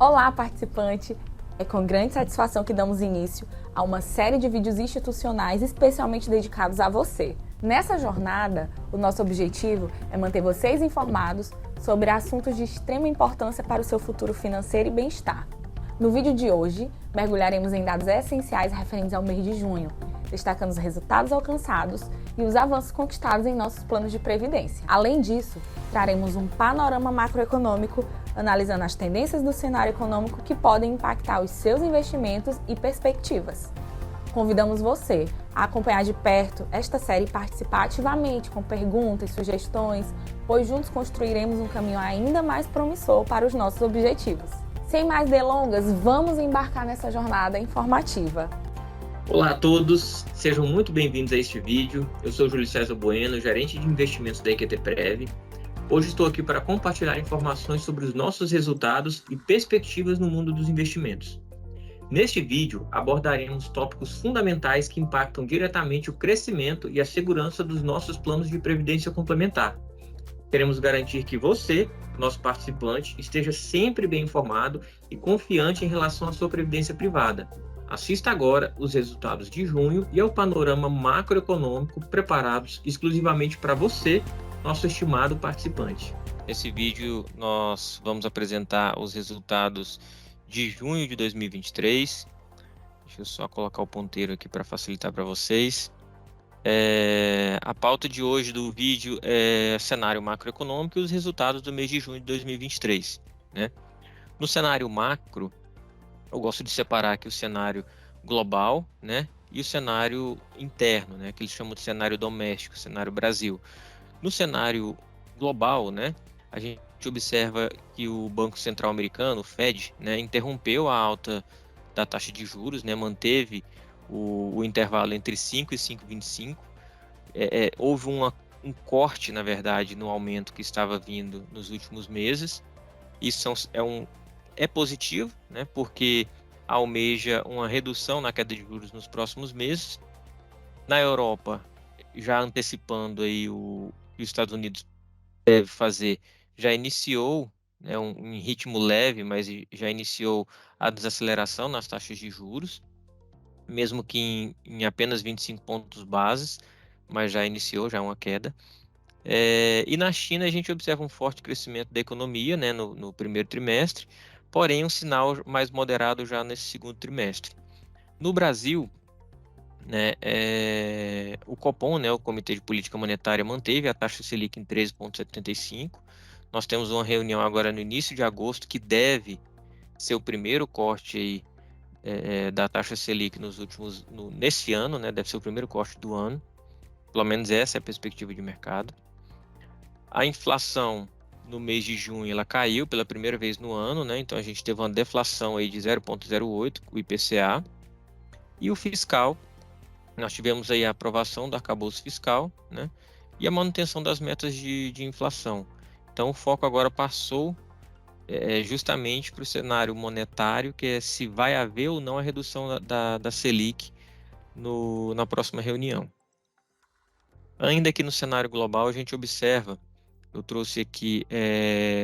Olá, participante! É com grande satisfação que damos início a uma série de vídeos institucionais especialmente dedicados a você. Nessa jornada, o nosso objetivo é manter vocês informados sobre assuntos de extrema importância para o seu futuro financeiro e bem-estar. No vídeo de hoje, mergulharemos em dados essenciais referentes ao mês de junho, destacando os resultados alcançados e os avanços conquistados em nossos planos de previdência. Além disso, traremos um panorama macroeconômico, analisando as tendências do cenário econômico que podem impactar os seus investimentos e perspectivas. Convidamos você a acompanhar de perto esta série e participar ativamente com perguntas, sugestões, pois juntos construiremos um caminho ainda mais promissor para os nossos objetivos. Sem mais delongas, vamos embarcar nessa jornada informativa. Olá a todos, sejam muito bem-vindos a este vídeo. Eu sou Júlio César Bueno, gerente de investimentos da EQTprev. Hoje estou aqui para compartilhar informações sobre os nossos resultados e perspectivas no mundo dos investimentos. Neste vídeo, abordaremos tópicos fundamentais que impactam diretamente o crescimento e a segurança dos nossos planos de previdência complementar. Queremos garantir que você, nosso participante, esteja sempre bem informado e confiante em relação à sua previdência privada. Assista agora os resultados de junho e ao panorama macroeconômico preparados exclusivamente para você, nosso estimado participante. Nesse vídeo nós vamos apresentar os resultados de junho de 2023. Deixa eu só colocar o ponteiro aqui para facilitar para vocês. A pauta de hoje do vídeo é cenário macroeconômico e os resultados do mês de junho de 2023, né? No cenário macro, eu gosto de separar aqui o cenário global, né, e o cenário interno, né, que eles chamam de cenário doméstico, cenário Brasil. No cenário global, né, a gente observa que o Banco Central Americano, o Fed, né, interrompeu a alta da taxa de juros, né, manteve o intervalo entre 5 e 5,25. Houve um corte, na verdade, no aumento que estava vindo nos últimos meses. Isso é positivo, né, porque almeja uma redução na queda de juros nos próximos meses. Na Europa, já antecipando aí o que os Estados Unidos deve fazer, já iniciou, né, em ritmo leve, mas já iniciou a desaceleração nas taxas de juros, mesmo que em apenas 25 pontos bases, mas já iniciou, já uma queda. E na China a gente observa um forte crescimento da economia, né, no primeiro trimestre, porém um sinal mais moderado já nesse segundo trimestre. No Brasil, né, o Copom, né, o Comitê de Política Monetária, manteve a taxa Selic em 13,75. Nós temos uma reunião agora no início de agosto que deve ser o primeiro corte aí, da taxa Selic nesse ano, né, deve ser o primeiro corte do ano. Pelo menos essa é a perspectiva de mercado. A inflação no mês de junho ela caiu pela primeira vez no ano, né? Então a gente teve uma deflação aí de 0,08, o IPCA. E o fiscal, nós tivemos aí a aprovação do arcabouço fiscal, né? E a manutenção das metas de inflação. Então o foco agora passou justamente para o cenário monetário, que é se vai haver ou não a redução da Selic na próxima reunião. Ainda que no cenário global a gente observa, eu trouxe aqui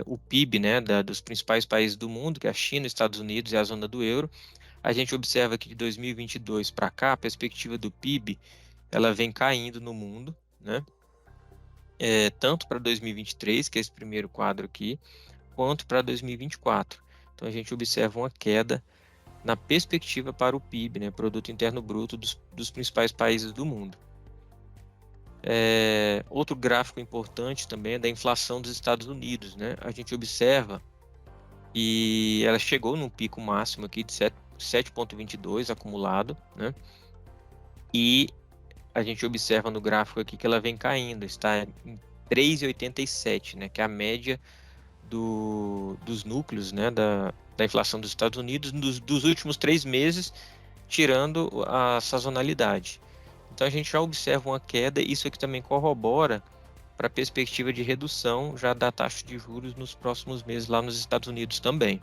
o PIB, né, dos principais países do mundo, que é a China, Estados Unidos e a zona do euro. A gente observa que de 2022 para cá, a perspectiva do PIB ela vem caindo no mundo, né? Tanto para 2023, que é esse primeiro quadro aqui, quanto para 2024. Então a gente observa uma queda na perspectiva para o PIB, né, Produto Interno Bruto dos principais países do mundo. Outro gráfico importante também é da inflação dos Estados Unidos, né? A gente observa que ela chegou num pico máximo aqui de 7,22 acumulado, né? E a gente observa no gráfico aqui que ela vem caindo, está em 3,87, né? Que é a média dos núcleos, né? Da inflação dos Estados Unidos dos últimos 3 meses, tirando a sazonalidade. Então a gente já observa uma queda, isso aqui também corrobora para a perspectiva de redução já da taxa de juros nos próximos meses lá nos Estados Unidos também.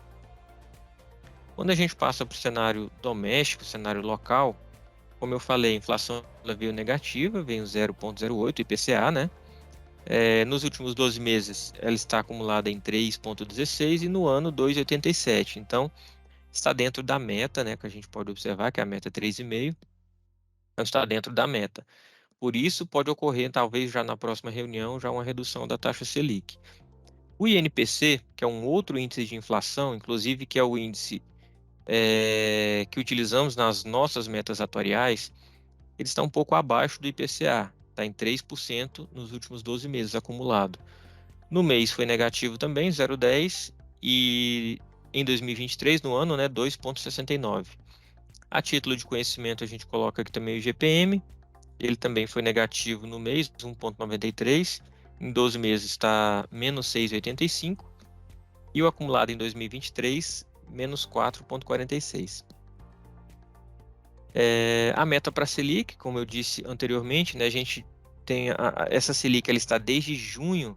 Quando a gente passa para o cenário doméstico, cenário local, como eu falei, a inflação ela veio negativa, veio 0,08 IPCA, né? Nos últimos 12 meses, ela está acumulada em 3,16 e no ano 2,87. Então, está dentro da meta, né, que a gente pode observar que a meta é 3,5. Então, está dentro da meta. Por isso, pode ocorrer, talvez já na próxima reunião, já uma redução da taxa Selic. O INPC, que é um outro índice de inflação, inclusive que é o índice que utilizamos nas nossas metas atuariais, ele está um pouco abaixo do IPCA, está em 3% nos últimos 12 meses acumulado. No mês foi negativo também, 0,10, e em 2023, no ano, né, 2,69. A título de conhecimento, a gente coloca aqui também o IGPM, ele também foi negativo no mês, 1,93, em 12 meses está menos 6,85, e o acumulado em 2023, menos 4,46. A meta para a Selic, como eu disse anteriormente, né, a gente tem essa Selic, ela está desde julho,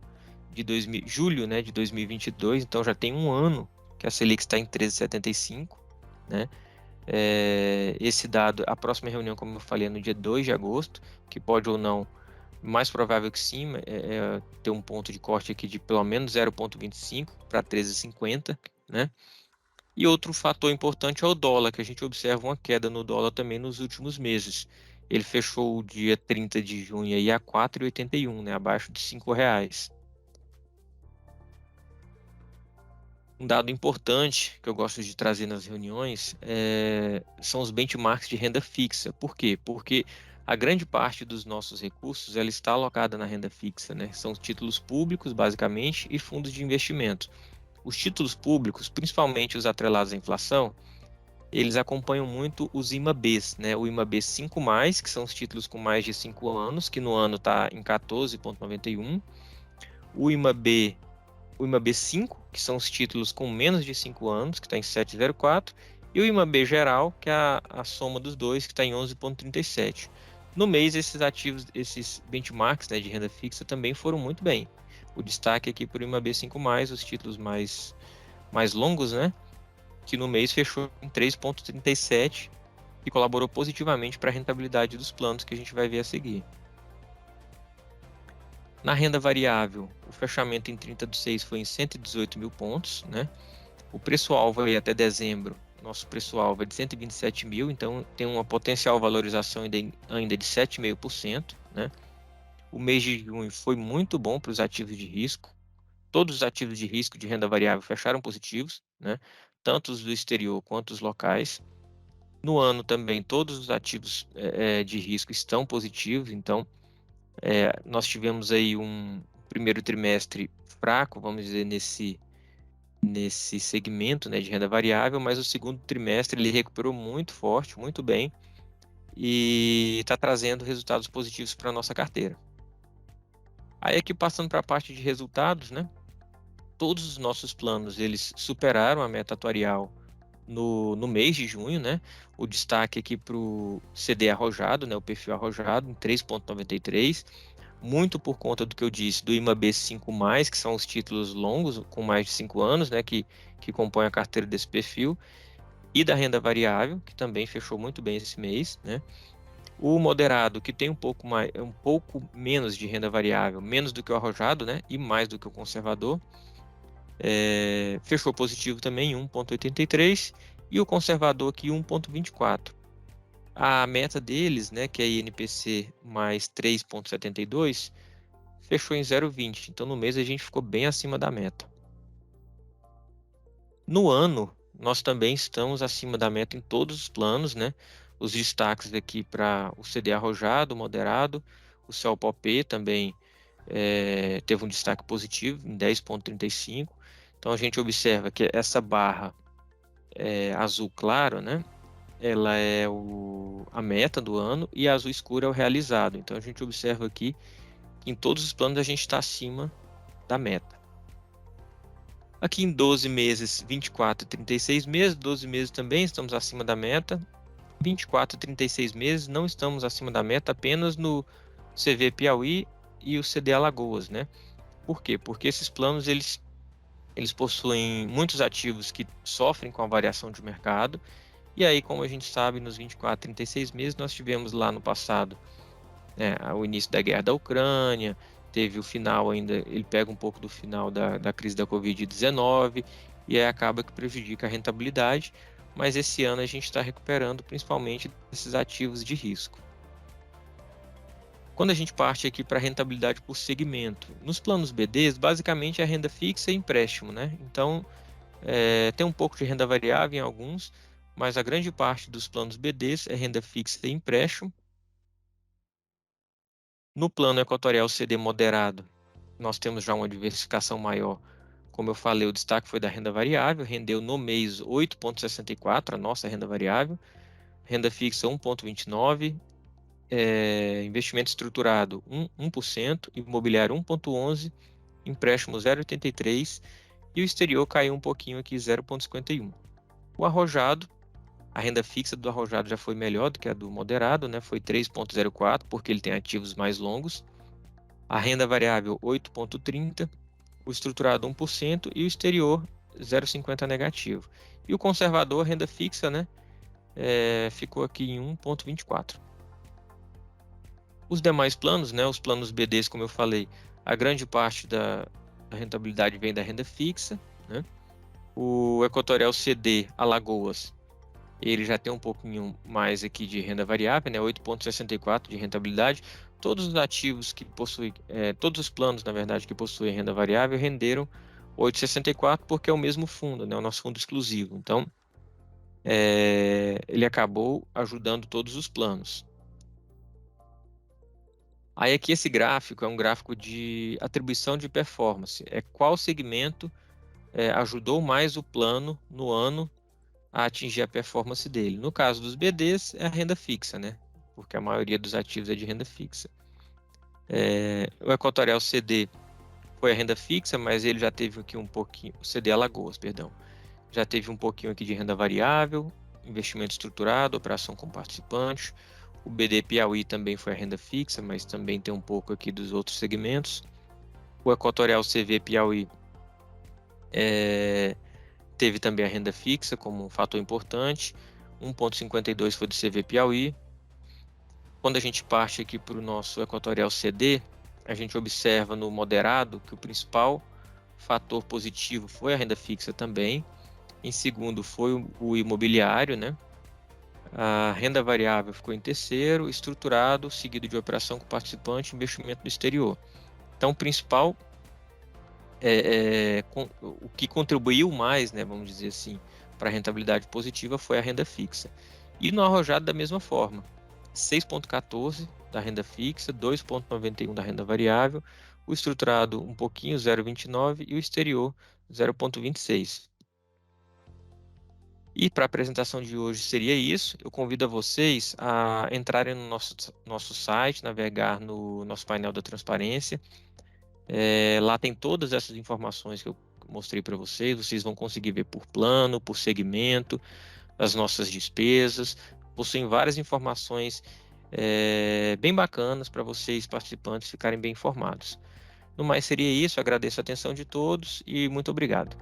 né, de 2022, então já tem um ano que a Selic está em 13,75, né? Esse dado, a próxima reunião, como eu falei, é no dia 2 de agosto, que pode ou não, mais provável que sim, ter um ponto de corte aqui de pelo menos 0,25 para 13,50, né? E outro fator importante é o dólar, que a gente observa uma queda no dólar também nos últimos meses. Ele fechou o dia 30 de junho aí a 4,81, né, abaixo de R$ 5. Um dado importante que eu gosto de trazer nas reuniões são os benchmarks de renda fixa. Por quê? Porque a grande parte dos nossos recursos ela está alocada na renda fixa, né? São títulos públicos, basicamente, e fundos de investimento. Os títulos públicos, principalmente os atrelados à inflação, eles acompanham muito os IMABs, né? O IMAB 5+, que são os títulos com mais de 5 anos, que no ano está em 14,91. O IMAB 5, que são os títulos com menos de 5 anos, que está em 7,04. E o IMAB geral, que é a soma dos dois, que está em 11,37. No mês, esses ativos, esses benchmarks, né, de renda fixa também foram muito bem. O destaque aqui para o IMAB 5+, os títulos mais longos, né? Que no mês fechou em 3,37 e colaborou positivamente para a rentabilidade dos planos que a gente vai ver a seguir. Na renda variável, o fechamento em 30/6 foi em 118 mil pontos, né? O preço-alvo aí até dezembro, nosso preço-alvo é de 127 mil, então tem uma potencial valorização ainda de 7,5%, né? O mês de junho foi muito bom para os ativos de risco. Todos os ativos de risco de renda variável fecharam positivos, né? Tanto os do exterior quanto os locais. No ano também, todos os ativos de risco estão positivos, então nós tivemos aí um primeiro trimestre fraco, vamos dizer, nesse segmento, né, de renda variável, mas o segundo trimestre ele recuperou muito forte, muito bem, e está trazendo resultados positivos para a nossa carteira. Aí aqui passando para a parte de resultados, né? Todos os nossos planos eles superaram a meta atuarial no mês de junho, né? O destaque aqui para o CD arrojado, né? O perfil arrojado em 3,93, muito por conta do que eu disse do IMAB 5+, que são os títulos longos com mais de 5 anos, né? Que compõem a carteira desse perfil, e da renda variável, que também fechou muito bem esse mês, né? O moderado, que tem um pouco menos de renda variável, menos do que o arrojado, né? E mais do que o conservador. Fechou positivo também em 1,83 e o conservador aqui 1,24. A meta deles, né, que é INPC mais 3,72, fechou em 0,20. Então no mês a gente ficou bem acima da meta. No ano, nós também estamos acima da meta em todos os planos, né? Os destaques aqui para o CD arrojado, moderado, o CELPOP também teve um destaque positivo em 10,35. Então a gente observa que essa barra azul claro, né? Ela é a meta do ano e a azul escura é o realizado. Então a gente observa aqui que em todos os planos a gente está acima da meta. Aqui em 12 meses, 24 e 36 meses, 12 meses também estamos acima da meta. 24 e 36 meses não estamos acima da meta, apenas no CV Piauí e o CD Alagoas, né? Por quê? Porque esses planos eles possuem muitos ativos que sofrem com a variação de mercado. E aí, como a gente sabe, nos 24, 36 meses, nós tivemos lá no passado o início da guerra da Ucrânia, teve o final ainda, ele pega um pouco do final da crise da Covid-19 e aí acaba que prejudica a rentabilidade, mas esse ano a gente está recuperando principalmente esses ativos de risco. Quando a gente parte aqui para a rentabilidade por segmento, nos planos BDs, basicamente é renda fixa e empréstimo, né? Então, tem um pouco de renda variável em alguns, mas a grande parte dos planos BDs é renda fixa e empréstimo. No plano equatorial CD moderado, nós temos já uma diversificação maior. Como eu falei, o destaque foi da renda variável, rendeu no mês 8,64, a nossa renda variável, renda fixa 1,29, investimento estruturado 1%, imobiliário 1,11%, empréstimo 0,83% e o exterior caiu um pouquinho aqui, 0,51%. O arrojado, a renda fixa do arrojado já foi melhor do que a do moderado, né? Foi 3,04%, porque ele tem ativos mais longos. A renda variável 8,30%, o estruturado 1% e o exterior 0,50% negativo. E o conservador, renda fixa, né? Ficou aqui em 1,24%. Os demais planos, né? Os planos BDs, como eu falei, a grande parte da rentabilidade vem da renda fixa, né? O Equatorial CD Alagoas, ele já tem um pouquinho mais aqui de renda variável, né? 8,64% de rentabilidade. Todos os ativos que possuem, todos os planos, na verdade, que possuem renda variável renderam 8,64% porque é o mesmo fundo, né? O nosso fundo exclusivo. Então, ele acabou ajudando todos os planos. Aí aqui esse gráfico é um gráfico de atribuição de performance. É qual segmento ajudou mais o plano no ano a atingir a performance dele. No caso dos BDs, é a renda fixa, né? Porque a maioria dos ativos é de renda fixa. O Equatorial CD foi a renda fixa, mas ele já teve aqui um pouquinho, o CD Alagoas, perdão, já teve um pouquinho aqui de renda variável, investimento estruturado, operação com participantes. O BD Piauí também foi a renda fixa, mas também tem um pouco aqui dos outros segmentos. O Equatorial CV Piauí teve também a renda fixa como um fator importante. 1,52 foi do CV Piauí. Quando a gente parte aqui para o nosso Equatorial CD, a gente observa no moderado que o principal fator positivo foi a renda fixa também. Em segundo foi o imobiliário, né? A renda variável ficou em terceiro, estruturado, seguido de operação com participante e investimento no exterior. Então, o principal, o que contribuiu mais, né, vamos dizer assim, para a rentabilidade positiva foi a renda fixa. E no arrojado, da mesma forma, 6,14 da renda fixa, 2,91 da renda variável, o estruturado um pouquinho, 0,29 e o exterior, 0,26. E para a apresentação de hoje seria isso. Eu convido a vocês a entrarem no nosso site, navegar no nosso painel da transparência. Lá tem todas essas informações que eu mostrei para vocês. Vocês vão conseguir ver por plano, por segmento, as nossas despesas. Possuem várias informações bem bacanas para vocês, participantes, ficarem bem informados. No mais seria isso. Agradeço a atenção de todos e muito obrigado.